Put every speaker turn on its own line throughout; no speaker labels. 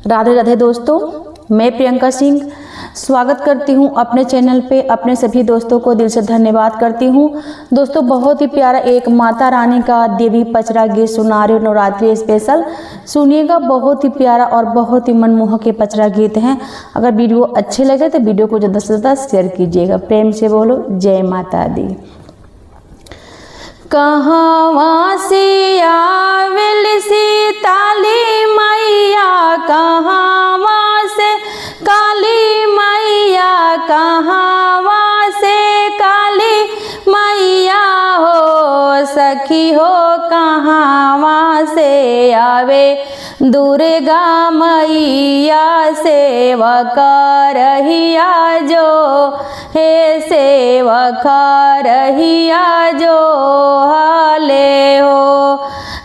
राधे राधे दोस्तों, मैं प्रियंका सिंह स्वागत करती हूं अपने चैनल पे। अपने सभी दोस्तों को दिल से धन्यवाद करती हूं। दोस्तों, बहुत ही प्यारा एक माता रानी का देवी पचरा गीत सुना रही हूं, नवरात्रि स्पेशल। सुनिएगा, बहुत ही प्यारा और बहुत ही मनमोहक ये पचरा गीत हैं। अगर वीडियो अच्छे लगे तो वीडियो को ज़्यादा से ज़्यादा शेयर कीजिएगा। प्रेम से बोलो जय माता दी। कहवा से आवेल सीताली मैया, कहवा से काली मैया, कहवा से काली मैया हो सखी हो, कहवा से आवे दुर्गा मैया, सेवका रहिया जो हे सेवका रहिया जो हाले हो।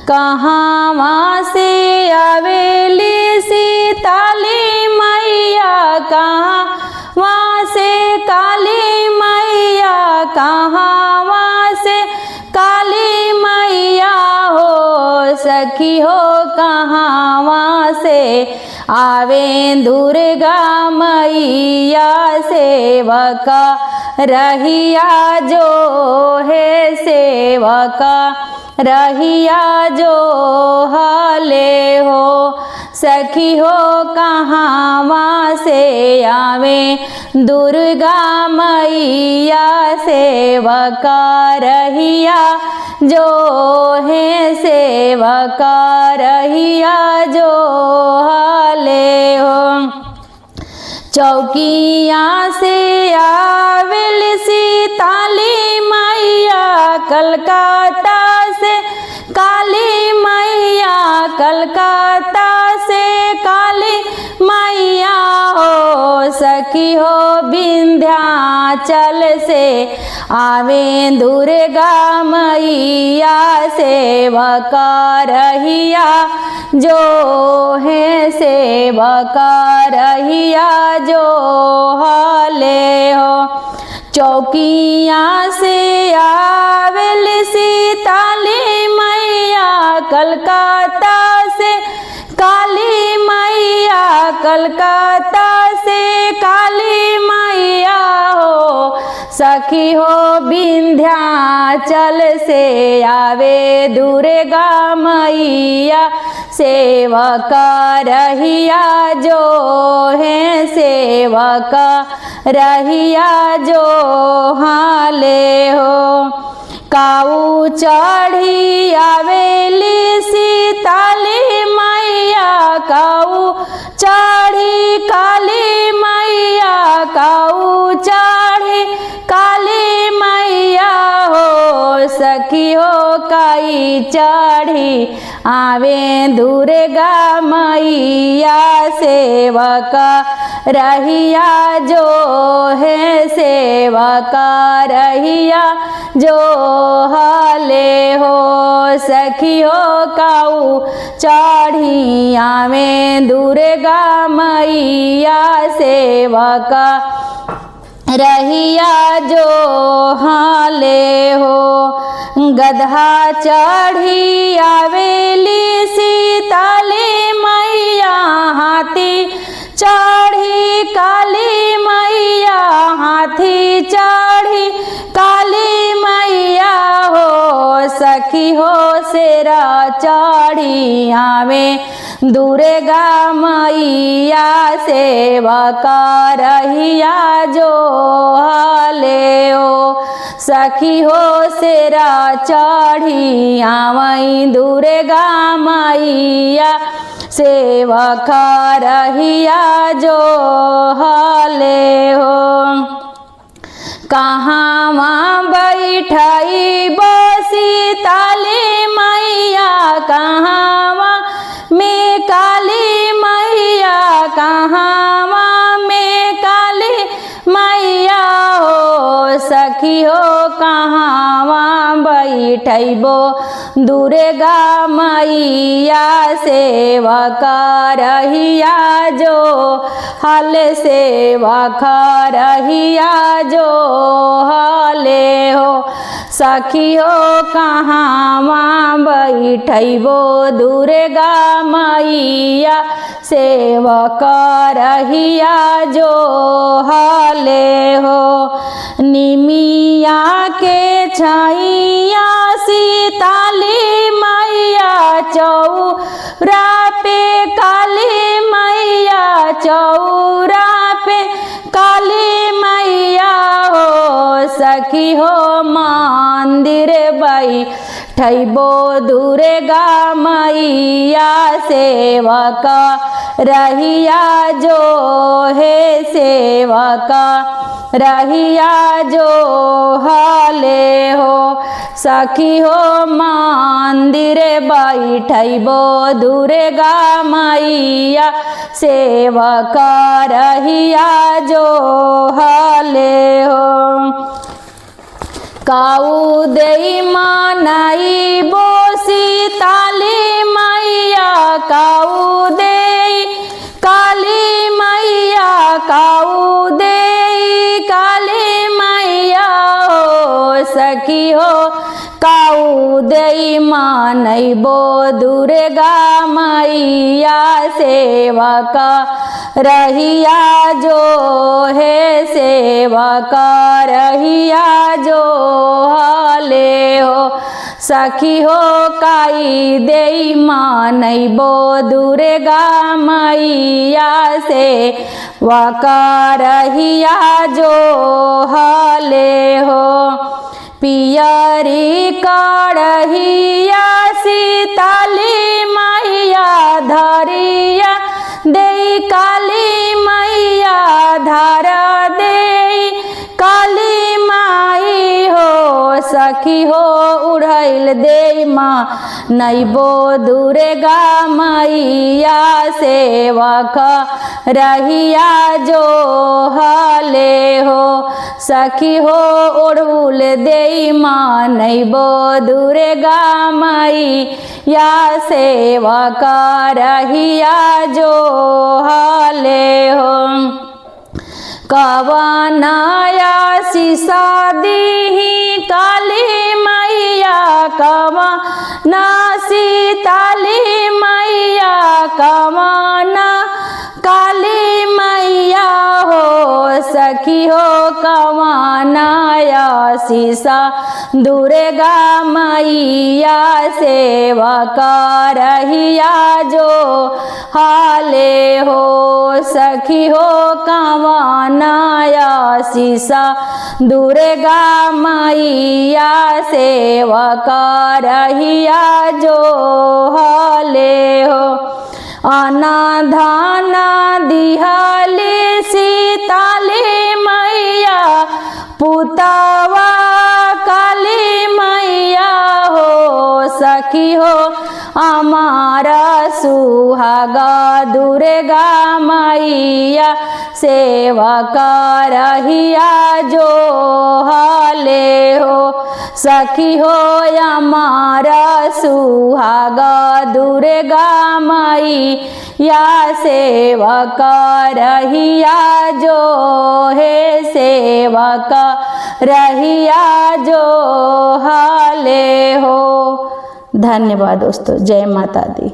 कहवा से आवेली सीताली मैया, कहवा से काली मैया, कहवा से काली मैया हो सखी हो, कहवा से आवे दुर्गा मैया, सेवका रहिया जो है सेवका रहिया जो हाले हो सखी हो, कहवा से आवे दुर्गा मैया, सेवका रहिया जो है सेवका रहिया जो हाले हो। चौकिया से आवेल सीताली मैया, कलकत्ता से काली मैया, कलकत्ता से काली मैया हो सखी हो, विंध्याचल से आवे दुर्गा मैया, सेवका रहिया जो है सेवका रहिया जो हाले हो। चौकिया से आवेल सीताली मैया, कलकत्ता से काली मैया, कलकत्ता से काली मैया हो सखी हो, विंध्याचल से आवे दुर्गा मैया, सेवका रहिया जो है सेवका रहिया जो हाले हो। काऊ चढ़ी आवेली सीताली मैया, काऊ चढ़ी काली मैया, काऊ चढ़ी काली मैया हो सखी हो, काई चढ़ी आवे दुर्गा मैया, सेवका रहिया जो है सेवका रहिया जो हाले हो सखी हो, काऊ चढ़ी आवे दुर्गा मैया, सेवका रहिया जो हाले हो। गधा चढ़ी आवेली सीताली मैया, हाथी चढ़ी काली मैया, हाथी चढ़ी काली मैया हो सखी हो, शेरा चढ़ी आवे दुर्गा मैया, सेवका रहिया जो हाले हो सखी हो, शेरा चढ़ी आवई दुर्गा मैया, सेवका रहिया जो हाले हो। कहवा बैठाई बसी ताली मैया, कहवा में काली मैया, कहवा में काली मैया हो सखी हो, कहवा बैठबो दुर्गा मैया, सेवका रहिया जो हल सेवका रहिया जो हाले हो सखी हो, कहवा बैठबो दुर्गा मैया, सेवक रहिया जो हाले हो। निमिया के छैया सीताली मैया चौरा पे काली मैया चौरा पे काली मैया हो। सखी हो मंदिर बैठबो दुर्गा मैया सेवक रहिया जो है सेवक रहिया जो हाले हो। सखी हो मंदिर बैठबो दुर्गा मैया सेवक रहिया जो हाले हो। काऊ देई मानइबो सीताली मैया काऊ देई काली मैया काऊ देई काली मैया हो। सखी हो काऊ देई मानइबो दुर्गा मैया सेवक रहिया जो है सेवक रहिया जो हाले हो। सखी हो काई देई मानइबो दुर्गा मैया सेवक रहिया जो हाले हो। पियरी कढ़िया सीताली मैया धरिया देई काली मैया धारा देई काली माई हो। सखी हो उड़ैल देई माँ नइबो दुर्गा मैया सेवक रहिया जो हाले हो। सखी हो उड़हुल देई माँ नइबो दुर्गा मैया सेवक रहिया जो हाले हो। कवनाया सीसा दीही काली मैया कवना सीताली मैया कवना काली मैया हो। सखी हो कवनाया सीसा दुर्गा मैया सेवक रहिया जो हाले हो। सखी हो कवनाया सीसा दुर्गा मैया सेवक रहिया जो हाले हो। अनाधाना दिहाली सीताली मैया पुतवा काली मैया हो। सखी हो हमारा सुहागा दुर्गा मैया सेवक रहिया जो हाले हो। सखी हो हमारा सुहागा दुर्गा मैया सेवक रहिया जो है सेवक रहिया जो हाले हो। धन्यवाद दोस्तों। जय माता दी।